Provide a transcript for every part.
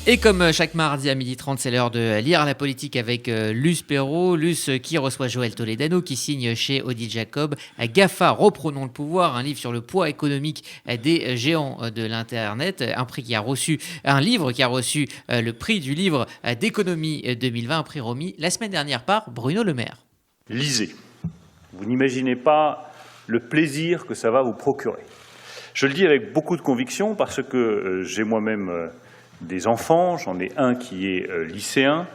Et comme chaque mardi à 12h30, c'est l'heure de lire la politique avec Luce Perrault. Luce qui reçoit Joël Toledano, qui signe chez Odile Jacob GAFA, reprenons le pouvoir, un livre sur le poids économique des géants de l'Internet, un livre qui a reçu le prix du livre d'économie 2020, un prix remis la semaine dernière par Bruno Le Maire. Lisez. Vous n'imaginez pas le plaisir que ça va vous procurer. Je le dis avec beaucoup de conviction parce que j'ai moi-même des enfants, j'en ai un qui est lycéen,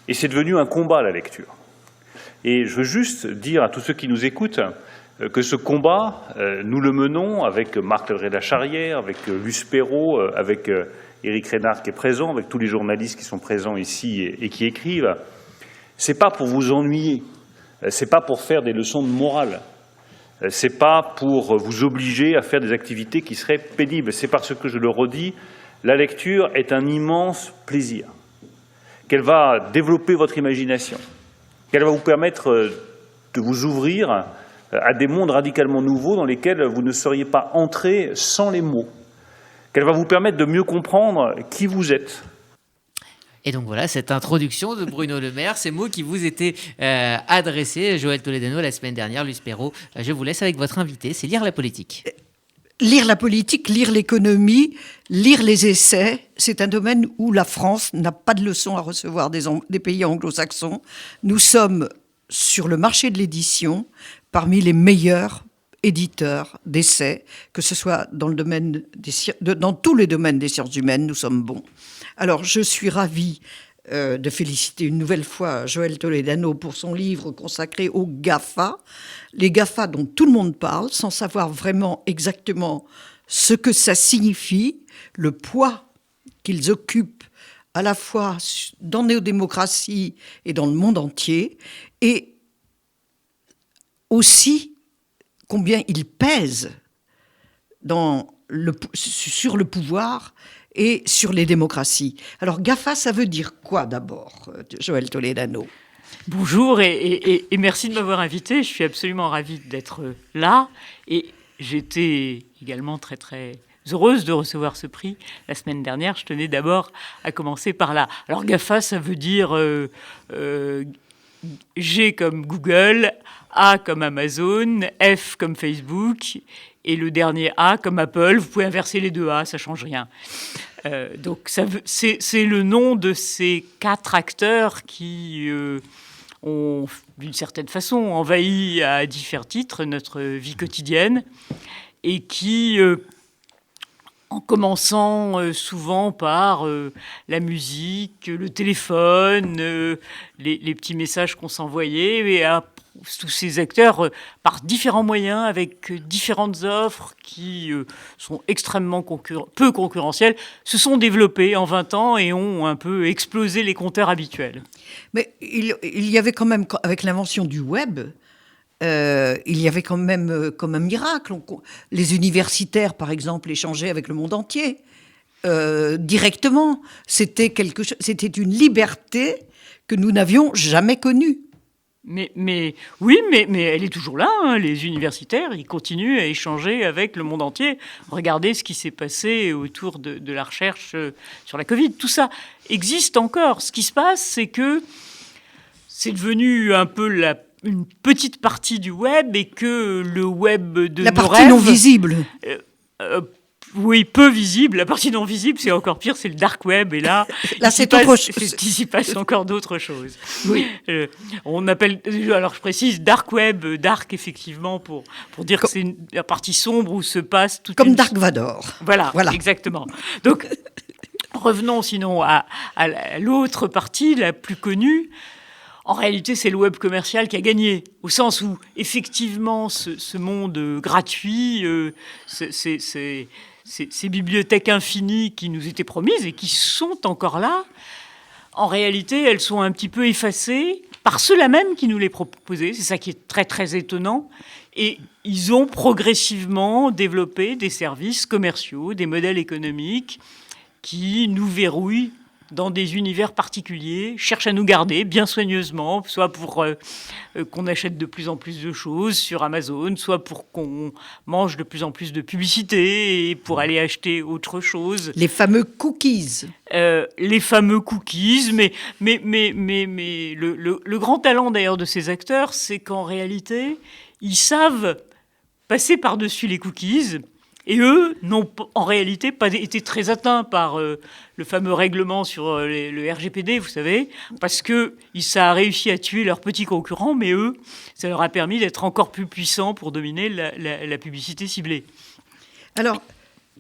et c'est devenu un combat, la lecture. Et je veux juste dire à tous ceux qui nous écoutent que ce combat, nous le menons avec Marc Lelrey-Lacharrière, avec Luce Perrault, avec Éric Rénard qui est présent, avec tous les journalistes qui sont présents ici et qui écrivent. C'est pas pour vous ennuyer, c'est pas pour faire des leçons de morale, c'est pas pour vous obliger à faire des activités qui seraient pénibles, c'est parce que, je le redis, la lecture est un immense plaisir, qu'elle va développer votre imagination, qu'elle va vous permettre de vous ouvrir à des mondes radicalement nouveaux dans lesquels vous ne seriez pas entré sans les mots, qu'elle va vous permettre de mieux comprendre qui vous êtes. Et donc voilà, cette introduction de Bruno Le Maire, ces mots qui vous étaient adressés, Joël Toledano, la semaine dernière, Luce Perrault, je vous laisse avec votre invité, c'est lire la politique. Lire la politique, lire l'économie, lire les essais, c'est un domaine où la France n'a pas de leçons à recevoir des pays anglo-saxons. Nous sommes sur le marché de l'édition parmi les meilleurs éditeurs d'essais, que ce soit dans le domaine dans tous les domaines des sciences humaines, nous sommes bons. Alors, je suis ravie de féliciter une nouvelle fois Joël Toledano pour son livre consacré aux GAFA. Les GAFA dont tout le monde parle, sans savoir vraiment exactement ce que ça signifie, le poids qu'ils occupent à la fois dans nos démocraties et dans le monde entier, et aussi combien ils pèsent sur le pouvoir et sur les démocraties. Alors GAFA, ça veut dire quoi d'abord, Joël Toledano ? Bonjour et merci de m'avoir invité. Je suis absolument ravie d'être là. Et j'étais également très très heureuse de recevoir ce prix la semaine dernière. Je tenais d'abord à commencer par là. Alors GAFA, ça veut dire G comme Google, A comme Amazon, F comme Facebook et le dernier A comme Apple. Vous pouvez inverser les deux A, ça ne change rien. Donc c'est le nom de ces 4 acteurs qui ont, d'une certaine façon, envahi à différents titres notre vie quotidienne et qui, en commençant souvent par la musique, le téléphone, les petits messages qu'on s'envoyait, et tous ces acteurs, par différents moyens, avec différentes offres qui sont extrêmement peu concurrentielles, se sont développés en 20 ans et ont un peu explosé les compteurs habituels. Mais il y avait quand même, avec l'invention du web, il y avait quand même comme un miracle. Les universitaires, par exemple, échangeaient avec le monde entier directement. C'était une liberté que nous n'avions jamais connue. Mais oui, mais elle est toujours là, hein, les universitaires, ils continuent à échanger avec le monde entier. Regardez ce qui s'est passé autour de la recherche sur la Covid. Tout ça existe encore. Ce qui se passe, c'est que c'est devenu un peu une petite partie du web et que le web de la nos partie rêves, non visible. Oui, peu visible. La partie non visible, c'est encore pire, c'est le dark web. Et là, il s'y passe encore d'autres choses. Oui. On appelle, alors je précise, dark web, dark effectivement, pour dire que c'est la partie sombre où se passe tout. Comme Dark Vador. Voilà, exactement. Donc, revenons sinon à l'autre partie, la plus connue. En réalité, c'est le web commercial qui a gagné, au sens où, effectivement, ce monde gratuit, ces bibliothèques infinies qui nous étaient promises et qui sont encore là, en réalité, elles sont un petit peu effacées par ceux-là même qui nous les proposaient. C'est ça qui est très, très étonnant. Et ils ont progressivement développé des services commerciaux, des modèles économiques qui nous verrouillent dans des univers particuliers, cherchent à nous garder bien soigneusement, soit pour qu'on achète de plus en plus de choses sur Amazon, soit pour qu'on mange de plus en plus de publicité et pour aller acheter autre chose. Les fameux cookies. Les fameux cookies, mais le grand talent d'ailleurs de ces acteurs, c'est qu'en réalité, ils savent passer par-dessus les cookies. Et eux n'ont en réalité pas été très atteints par le fameux règlement sur le RGPD, vous savez, parce que ça a réussi à tuer leurs petits concurrents, mais eux, ça leur a permis d'être encore plus puissants pour dominer la publicité ciblée. Alors,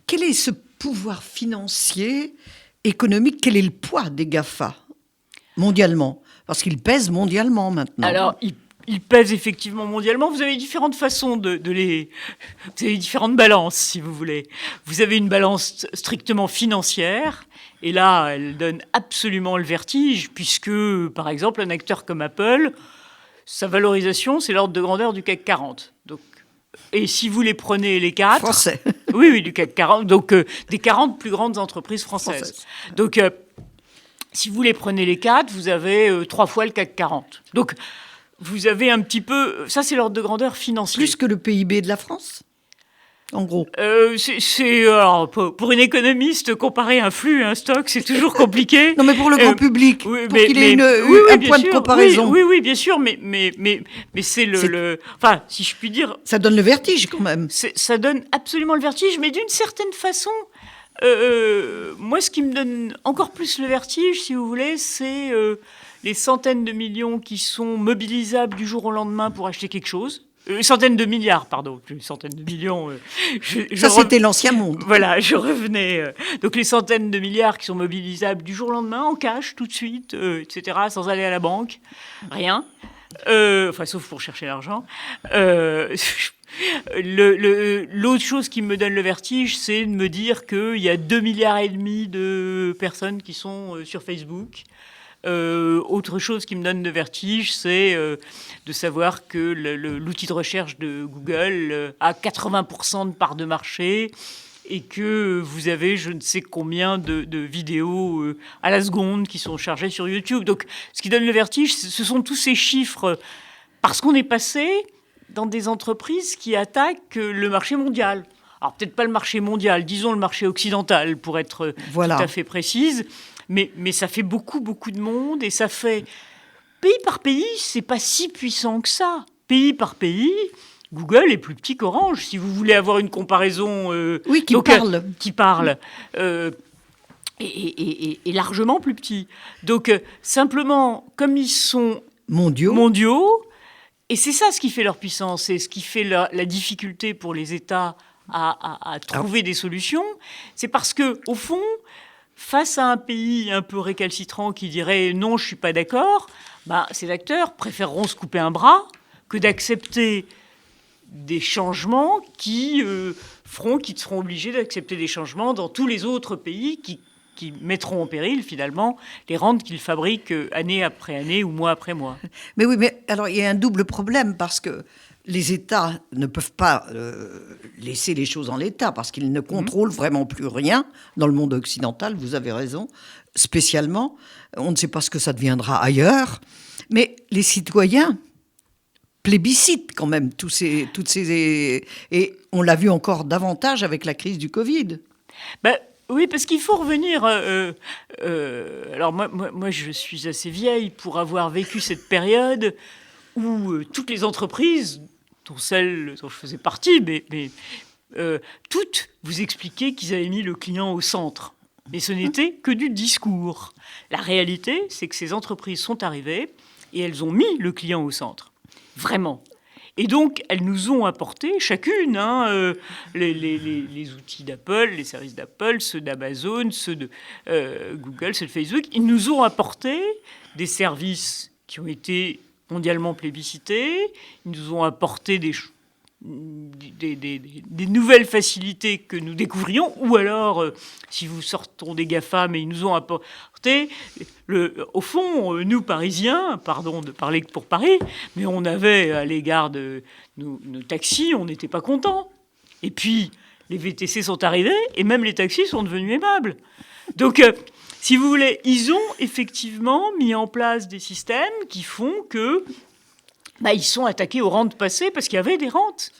quel est ce pouvoir financier, économique, quel est le poids des GAFA mondialement? Parce qu'ils pèsent mondialement maintenant. Alors, ils pèsent effectivement mondialement. Vous avez différentes façons de les... Vous avez différentes balances, si vous voulez. Vous avez une balance strictement financière, et là, elle donne absolument le vertige, puisque, par exemple, un acteur comme Apple, sa valorisation, c'est l'ordre de grandeur du CAC 40. Donc, et si vous les prenez les 4... Français. Oui, du CAC 40, donc des 40 plus grandes entreprises françaises. Donc, si vous les prenez les 4, vous avez 3 fois le CAC 40. Donc, vous avez un petit peu... Ça, c'est l'ordre de grandeur financier. Plus que le PIB de la France, en gros. Alors, pour une économiste, comparer un flux et un stock, c'est toujours compliqué. Non, mais pour le grand public, oui, pour qu'il ait un point de comparaison. Oui, bien sûr, mais c'est Enfin, si je puis dire... Ça donne le vertige, quand même. Ça donne absolument le vertige, mais d'une certaine façon... moi, ce qui me donne encore plus le vertige, si vous voulez, c'est les centaines de millions qui sont mobilisables du jour au lendemain pour acheter quelque chose. Centaines de milliards, pardon. Centaines de millions. C'était l'ancien monde. Voilà, je revenais. Donc les centaines de milliards qui sont mobilisables du jour au lendemain, en cash, tout de suite, etc., sans aller à la banque. Rien. Enfin, sauf pour chercher l'argent. L'autre chose qui me donne le vertige, c'est de me dire qu'il y a 2,5 milliards de personnes qui sont sur Facebook. Autre chose qui me donne le vertige, c'est de savoir que l'outil de recherche de Google a 80% de part de marché et que vous avez je ne sais combien de vidéos à la seconde qui sont chargées sur YouTube. Donc, ce qui donne le vertige, ce sont tous ces chiffres, parce qu'on est passé dans des entreprises qui attaquent le marché mondial. Alors, peut-être pas le marché mondial, disons le marché occidental, pour être tout à fait précise. Mais ça fait beaucoup de monde, et ça fait... Pays par pays, c'est pas si puissant que ça. Pays par pays, Google est plus petit qu'Orange, si vous voulez avoir une comparaison... oui, qui parle. Et largement plus petit. Donc, simplement, comme ils sont mondiaux, et c'est ça ce qui fait leur puissance, c'est ce qui fait la difficulté pour les États à trouver des solutions, c'est parce que, au fond... Face à un pays un peu récalcitrant qui dirait « non, je ne suis pas d'accord », ces acteurs préféreront se couper un bras que d'accepter des changements qui feront qu'ils seront obligés d'accepter des changements dans tous les autres pays qui mettront en péril, finalement, les rentes qu'ils fabriquent année après année ou mois après mois. Mais oui, mais alors il y a un double problème, parce que les États ne peuvent pas laisser les choses en l'état, parce qu'ils ne contrôlent vraiment plus rien dans le monde occidental, vous avez raison, spécialement. On ne sait pas ce que ça deviendra ailleurs. Mais les citoyens plébiscitent quand même toutes ces... Et on l'a vu encore davantage avec la crise du Covid. Oui, parce qu'il faut revenir... alors moi, je suis assez vieille pour avoir vécu cette période où toutes les entreprises, dont celle dont je faisais partie, mais toutes vous expliquaient qu'ils avaient mis le client au centre. Mais ce n'était que du discours. La réalité, c'est que ces entreprises sont arrivées et elles ont mis le client au centre. Vraiment. Et donc, elles nous ont apporté, chacune, les outils d'Apple, les services d'Apple, ceux d'Amazon, ceux de Google, ceux de Facebook. Ils nous ont apporté des services qui ont été mondialement plébiscités. Ils nous ont apporté des nouvelles facilités que nous découvrions, ou alors, si vous sortons des GAFA, mais ils nous ont apporté, au fond, nous, Parisiens, pardon de parler pour Paris, mais on avait à l'égard de nos taxis, on n'était pas contents. Et puis, les VTC sont arrivés, et même les taxis sont devenus aimables. Donc, si vous voulez, ils ont effectivement mis en place des systèmes qui font que ils sont attaqués aux rentes passées parce qu'il y avait des rentes.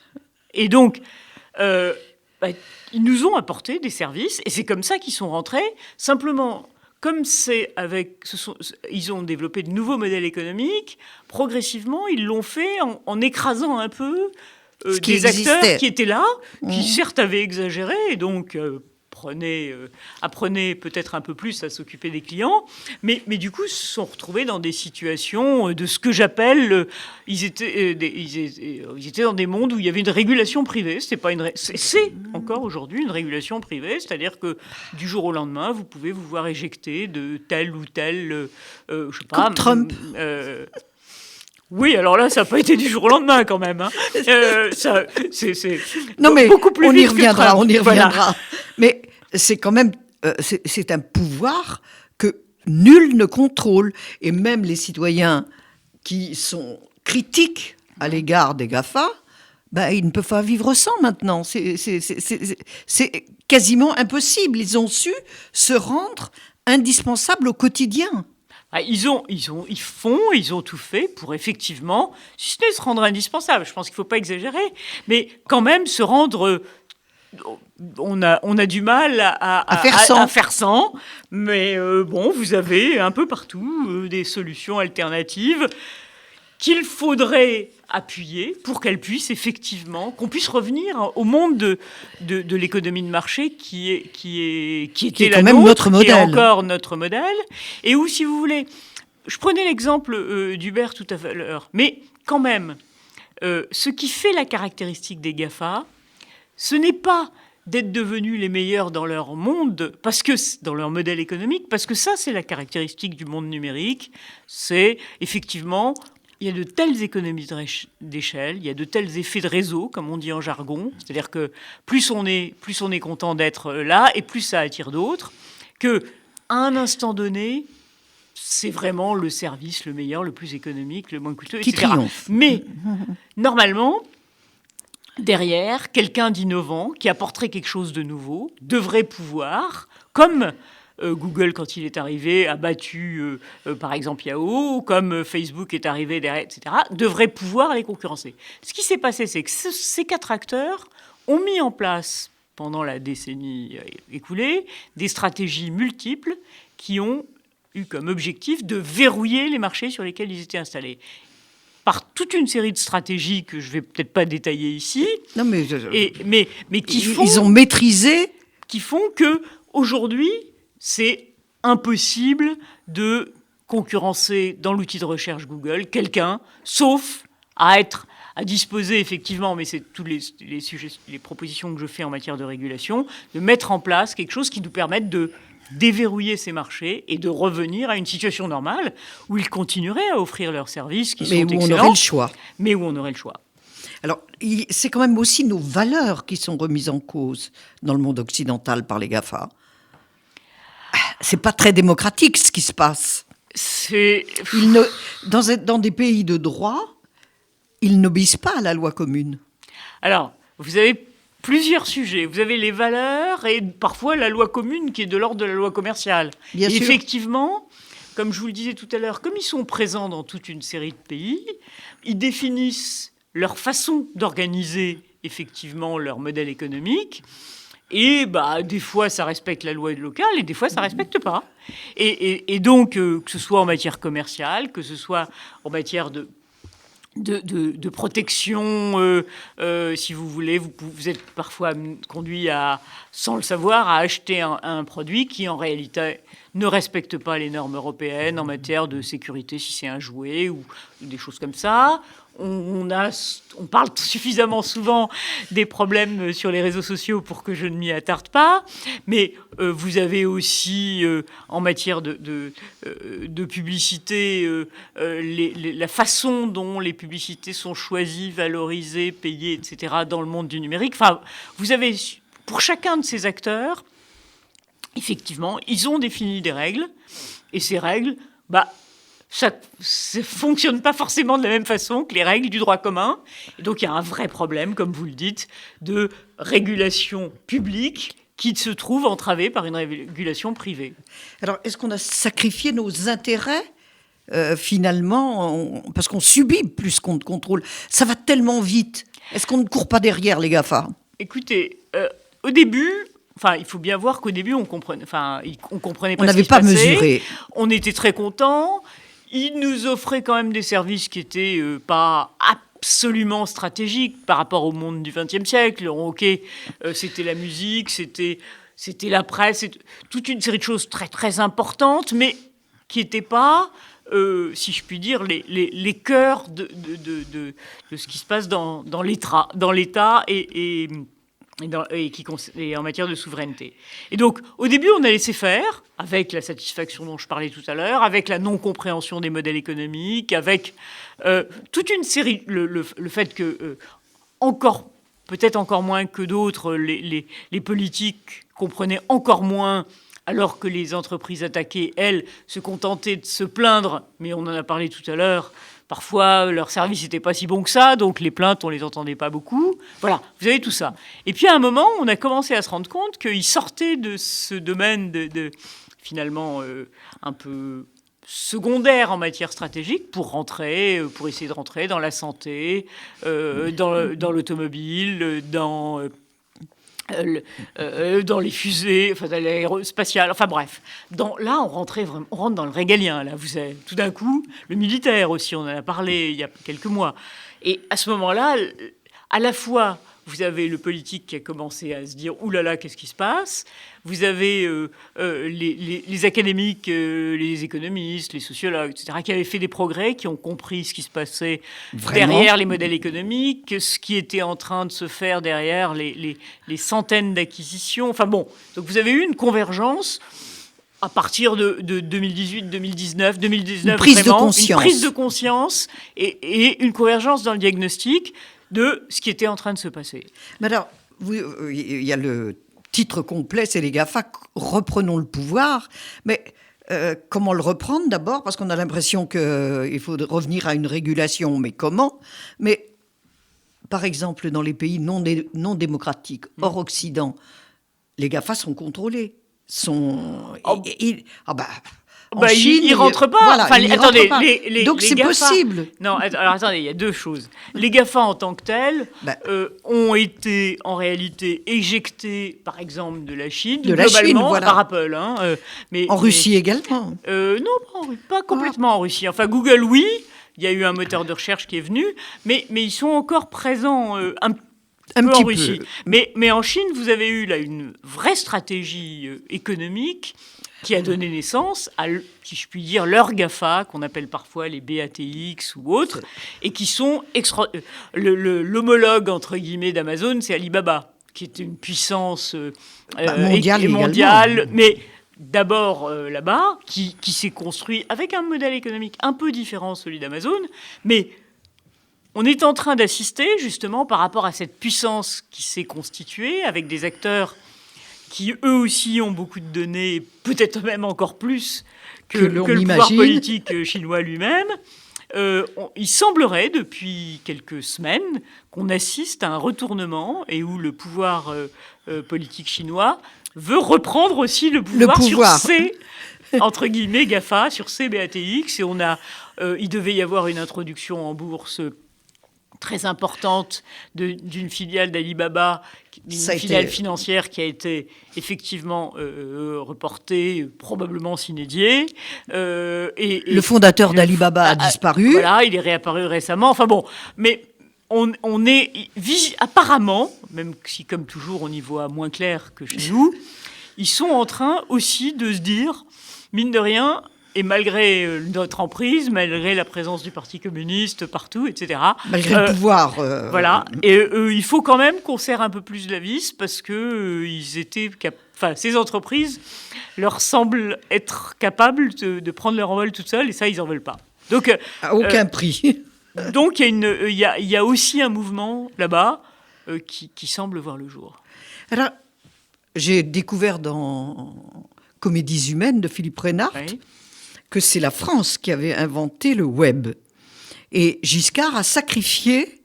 Et donc, ils nous ont apporté des services, et c'est comme ça qu'ils sont rentrés. Simplement, comme ils ont développé de nouveaux modèles économiques, progressivement, ils l'ont fait en écrasant un peu des acteurs qui étaient là, qui certes avaient exagéré, et donc apprenaient peut-être un peu plus à s'occuper des clients, mais du coup se sont retrouvés dans des situations de ce que j'appelle, ils étaient dans des mondes où il y avait une régulation privée. C'est encore aujourd'hui une régulation privée, c'est-à-dire que du jour au lendemain, vous pouvez vous voir éjecté de tel ou tel, je sais pas, comme Trump. Oui, alors là, ça n'a pas été du jour au lendemain quand même. Hein. C'est non, mais beaucoup plus on vite y reviendra, que Trump. Voilà. Mais c'est quand même, c'est un pouvoir que nul ne contrôle. Et même les citoyens qui sont critiques à l'égard des GAFA, ils ne peuvent pas vivre sans maintenant. C'est quasiment impossible. Ils ont su se rendre indispensables au quotidien. Ils ont tout fait pour effectivement, si ce n'est se rendre indispensable, je pense qu'il ne faut pas exagérer, mais quand même se rendre... On a du mal à faire sans, mais vous avez un peu partout des solutions alternatives qu'il faudrait appuyer pour qu'elles puissent effectivement, qu'on puisse revenir au monde de l'économie de marché qui était quand même notre modèle. Qui est encore notre modèle, et où, si vous voulez, je prenais l'exemple d'Uber tout à l'heure, mais quand même, ce qui fait la caractéristique des GAFA, ce n'est pas d'être devenus les meilleurs dans leur monde, dans leur modèle économique, parce que ça, c'est la caractéristique du monde numérique. C'est effectivement, il y a de telles économies d'échelle, il y a de tels effets de réseau, comme on dit en jargon. C'est-à-dire que plus on est content d'être là, et plus ça attire d'autres, que à un instant donné, c'est vraiment le service le meilleur, le plus économique, le moins coûteux, etc. Qui triomphe. Mais normalement, derrière, quelqu'un d'innovant qui apporterait quelque chose de nouveau devrait pouvoir, comme Google, quand il est arrivé, a battu, par exemple, Yahoo, comme Facebook est arrivé derrière, etc., devrait pouvoir les concurrencer. Ce qui s'est passé, c'est que ces 4 acteurs ont mis en place, pendant la décennie écoulée, des stratégies multiples qui ont eu comme objectif de verrouiller les marchés sur lesquels ils étaient installés. Par toute une série de stratégies que je ne vais peut-être pas détailler ici, non, mais ils ont maîtrisé, qui font que aujourd'hui, c'est impossible de concurrencer dans l'outil de recherche Google quelqu'un, sauf à disposer effectivement, mais c'est tous les sujets, les propositions que je fais en matière de régulation, de mettre en place quelque chose qui nous permette de déverrouiller ces marchés et de revenir à une situation normale où ils continueraient à offrir leurs services qui sont excellents. Mais où on aurait le choix. Mais où on aurait le choix. Alors, c'est quand même aussi nos valeurs qui sont remises en cause dans le monde occidental par les GAFA. C'est pas très démocratique ce qui se passe. Dans des pays de droit, ils n'obéissent pas à la loi commune. Alors, vous avez plusieurs sujets. Vous avez les valeurs et parfois la loi commune qui est de l'ordre de la loi commerciale. Bien sûr. Effectivement, comme je vous le disais tout à l'heure, comme ils sont présents dans toute une série de pays, ils définissent leur façon d'organiser effectivement leur modèle économique. Et des fois, ça respecte la loi locale et des fois, ça ne respecte pas. Et donc, que ce soit en matière commerciale, que ce soit en matière de protection, si vous voulez, vous êtes parfois conduit sans le savoir, à acheter un produit qui, en réalité, ne respecte pas les normes européennes en matière de sécurité, si c'est un jouet ou des choses comme ça. On parle suffisamment souvent des problèmes sur les réseaux sociaux pour que je ne m'y attarde pas, mais vous avez aussi, en matière de publicité, la façon dont les publicités sont choisies, valorisées, payées, etc., dans le monde du numérique. Enfin, vous avez, pour chacun de ces acteurs, effectivement, ils ont défini des règles, et ces règles, ça ne fonctionne pas forcément de la même façon que les règles du droit commun. Et donc, il y a un vrai problème, comme vous le dites, de régulation publique qui se trouve entravée par une régulation privée. Alors, est-ce qu'on a sacrifié nos intérêts finalement, parce qu'on subit plus qu'on ne contrôle? Ça va tellement vite. Est-ce qu'on ne court pas derrière les GAFA? Écoutez, au début... Enfin, il faut bien voir qu'au début, on comprenait pas on n'avait pas mesuré. On était très contents. Ils nous offraient quand même des services qui étaient pas absolument stratégiques par rapport au monde du XXe siècle. Ok, c'était la musique, c'était la presse, toute une série de choses très très importantes, mais qui n'étaient pas, si je puis dire, les cœurs de ce qui se passe dans l'État et en matière de souveraineté. Et donc, au début, on a laissé faire, avec la satisfaction dont je parlais tout à l'heure, avec la non-compréhension des modèles économiques, avec toute une série, le fait que, peut-être encore moins que d'autres, les politiques comprenaient encore moins, alors que les entreprises attaquées, elles, se contentaient de se plaindre, mais on en a parlé tout à l'heure. Parfois, leur service n'était pas si bon que ça, donc les plaintes, on ne les entendait pas beaucoup. Voilà, vous avez tout ça. Et puis, à un moment, on a commencé à se rendre compte qu'ils sortaient de ce domaine finalement, un peu secondaire en matière stratégique pour essayer de rentrer dans la santé, dans l'automobile, dans les fusées, enfin dans l'aérospatiale, enfin bref. Là, on rentre dans le régalien. Là, vous avez tout d'un coup le militaire aussi. On en a parlé il y a quelques mois. Et à ce moment-là, à la fois, vous avez le politique qui a commencé à se dire « Ouh là là, qu'est-ce qui se passe ?» Vous avez les académiques, les économistes, les sociologues, etc., qui avaient fait des progrès, qui ont compris ce qui se passait derrière les modèles économiques, ce qui était en train de se faire derrière les centaines d'acquisitions. Enfin bon, donc vous avez eu une convergence à partir de 2018, 2019, une prise de conscience et une convergence dans le diagnostic de ce qui était en train de se passer. Mais alors, il y a le titre complet, c'est les GAFA, reprenons le pouvoir. Mais comment le reprendre d'abord? Parce qu'on a l'impression qu'il faut revenir à une régulation, mais comment? Mais par exemple, dans les pays non démocratiques, hors Occident, les GAFA sont controlés. Chine, ils rentrent pas. Voilà, attendez, donc c'est GAFA, possible. Non, alors attendez, il y a deux choses. Les GAFA en tant que tels ont été en réalité éjectés, par exemple, de la Chine, globalement, voilà. Par Apple. En Russie également. Non, pas complètement en Russie. Enfin, Google, oui. Il y a eu un moteur de recherche qui est venu, mais ils sont encore présents un peu en Russie. Mais en Chine, vous avez eu là une vraie stratégie économique qui a donné naissance à, si je puis dire, leurs GAFA, qu'on appelle parfois les BATX ou autres, et qui sont l'homologue, entre guillemets, d'Amazon, c'est Alibaba, qui est une puissance mondiale, mais d'abord là-bas, qui s'est construit avec un modèle économique un peu différent, celui d'Amazon, mais on est en train d'assister, justement, par rapport à cette puissance qui s'est constituée, avec des acteurs qui, eux aussi, ont beaucoup de données, peut-être même encore plus que le pouvoir politique chinois lui-même. Il semblerait, depuis quelques semaines, qu'on assiste à un retournement et où le pouvoir politique chinois veut reprendre aussi le pouvoir. Sur ces, entre guillemets, GAFA, sur ces BATX. Et il devait y avoir une introduction en bourse très importante d'une filiale d'Alibaba, une filiale financière qui a été effectivement reportée, probablement sine-die. Le fondateur d'Alibaba a disparu. Voilà, il est réapparu récemment. Enfin bon, mais on est apparemment, même si comme toujours on y voit moins clair que chez nous, ils sont en train aussi de se dire, mine de rien, et malgré notre emprise, malgré la présence du Parti communiste partout, etc. Malgré le pouvoir. Voilà. Et il faut quand même qu'on serre un peu plus la vis parce que ces entreprises leur semblent être capables de prendre leur envol toutes seules et ça, ils n'en veulent pas. Donc, à aucun prix. Donc il y a aussi un mouvement là-bas qui semble voir le jour. Alors, j'ai découvert dans Comédies humaines de Philippe Reynard que c'est la France qui avait inventé le web. Et Giscard a sacrifié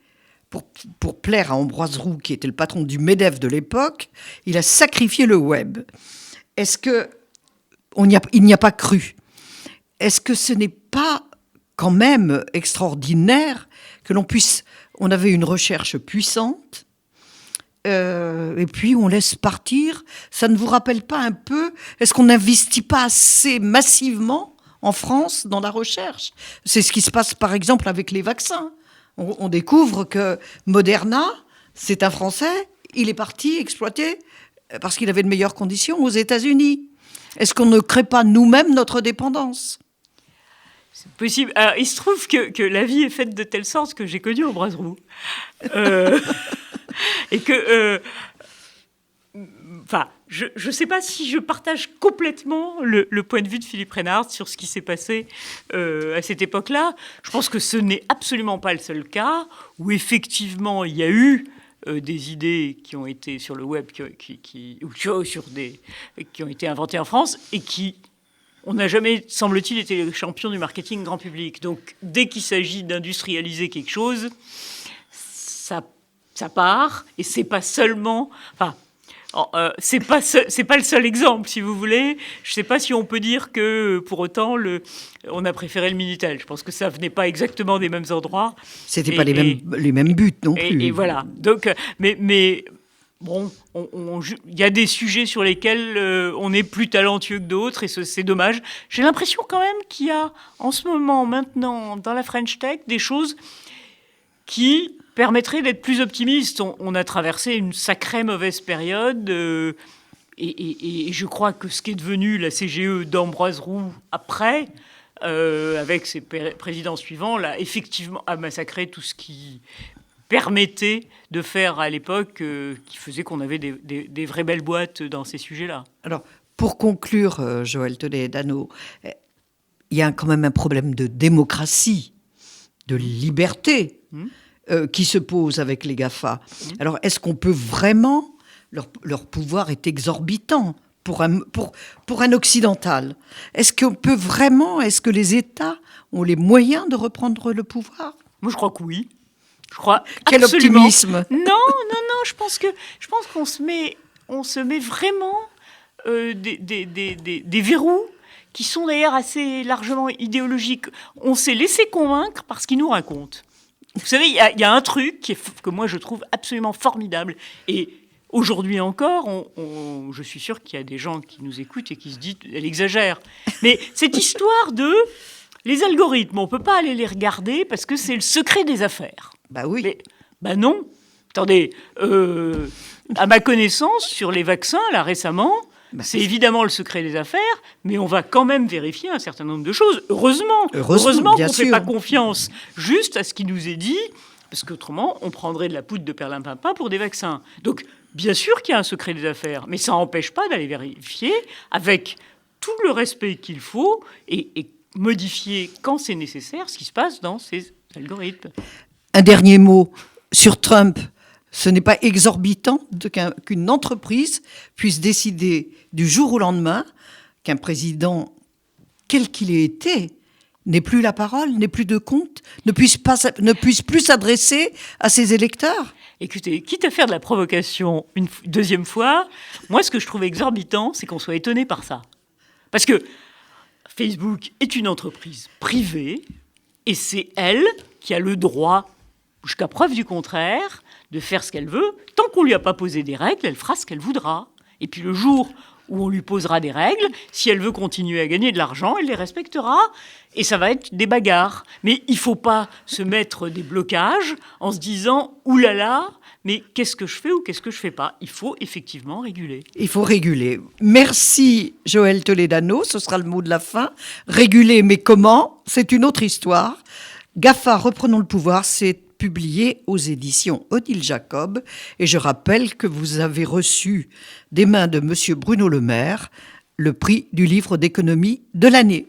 pour plaire à Ambroise Roux, qui était le patron du MEDEF de l'époque, il a sacrifié le web. Est-ce que il n'y a pas cru? Est-ce que ce n'est pas quand même extraordinaire que on avait une recherche puissante, et puis on laisse partir? Ça ne vous rappelle pas un peu? Est-ce qu'on n'investit pas assez massivement en France dans la recherche? C'est ce qui se passe par exemple avec les vaccins. On découvre que Moderna, c'est un Français, il est parti exploiter parce qu'il avait de meilleures conditions aux États-Unis. Est-ce qu'on ne crée pas nous-mêmes notre dépendance? C'est possible. Alors, il se trouve que la vie est faite de telle sorte que j'ai connu Ambroise Roux. Et que... Enfin, je ne sais pas si je partage complètement le point de vue de Philippe Reynard sur ce qui s'est passé à cette époque-là. Je pense que ce n'est absolument pas le seul cas où effectivement il y a eu des idées qui ont été sur le web, qui ont été inventées en France et on n'a jamais, semble-t-il, été les champions du marketing grand public. Donc, dès qu'il s'agit d'industrialiser quelque chose, ça part, et c'est pas seulement... Enfin, c'est pas le seul exemple, si vous voulez. Je ne sais pas si on peut dire que, pour autant, on a préféré le Minitel. Je pense que ça venait pas exactement des mêmes endroits. C'était pas les mêmes buts non plus. Et voilà. Donc, mais bon, il y a des sujets sur lesquels on est plus talentueux que d'autres, et c'est dommage. J'ai l'impression quand même qu'il y a, en ce moment, maintenant, dans la French Tech, des choses qui permettrait d'être plus optimiste. On a traversé une sacrée mauvaise période et je crois que ce qui est devenu la CGE d'Ambroise Roux après, avec ses présidents suivants, là, effectivement, a massacré tout ce qui permettait de faire à l'époque, qui faisait qu'on avait des vraies belles boîtes dans ces sujets-là. Alors, pour conclure, Joël Toledano, il y a quand même un problème de démocratie, de liberté, qui se pose avec les GAFA. Alors, est-ce qu'on peut vraiment... Leur pouvoir est exorbitant pour un occidental. Est-ce que les États ont les moyens de reprendre le pouvoir? Moi, je crois que oui. Je crois Quel absolument. optimisme! Non, je pense qu'on se met vraiment des verrous qui sont d'ailleurs assez largement idéologiques. On s'est laissé convaincre parce qu'ils nous racontent. Vous savez, il y a un truc que moi je trouve absolument formidable. Et aujourd'hui encore, je suis sûr qu'il y a des gens qui nous écoutent et qui se disent elle exagère. Mais cette histoire de les algorithmes, on ne peut pas aller les regarder parce que c'est le secret des affaires. Bah oui. Mais non. Attendez, à ma connaissance, sur les vaccins, là récemment, c'est évidemment le secret des affaires, mais on va quand même vérifier un certain nombre de choses. Heureusement qu'on ne fait pas confiance juste à ce qui nous est dit, parce qu'autrement, on prendrait de la poudre de perlimpinpin pour des vaccins. Donc, bien sûr qu'il y a un secret des affaires, mais ça n'empêche pas d'aller vérifier avec tout le respect qu'il faut et modifier quand c'est nécessaire ce qui se passe dans ces algorithmes. Un dernier mot sur Trump. Ce n'est pas exorbitant qu'une entreprise puisse décider du jour au lendemain qu'un président, quel qu'il ait été, n'ait plus la parole, n'ait plus de compte, ne puisse plus s'adresser à ses électeurs. Écoutez, quitte à faire de la provocation une deuxième fois, moi ce que je trouve exorbitant, c'est qu'on soit étonné par ça. Parce que Facebook est une entreprise privée et c'est elle qui a le droit, jusqu'à preuve du contraire, de faire ce qu'elle veut. Tant qu'on ne lui a pas posé des règles, elle fera ce qu'elle voudra. Et puis le jour où on lui posera des règles, si elle veut continuer à gagner de l'argent, elle les respectera. Et ça va être des bagarres. Mais il ne faut pas se mettre des blocages en se disant « oulala, mais qu'est-ce que je fais ou qu'est-ce que je ne fais pas ?» Il faut effectivement réguler. Il faut réguler. Merci Joël Toledano, ce sera le mot de la fin. Réguler, mais comment? C'est une autre histoire. GAFA, reprenons le pouvoir, c'est publié aux éditions Odile Jacob. Et je rappelle que vous avez reçu des mains de Monsieur Bruno Le Maire le prix du livre d'économie de l'année.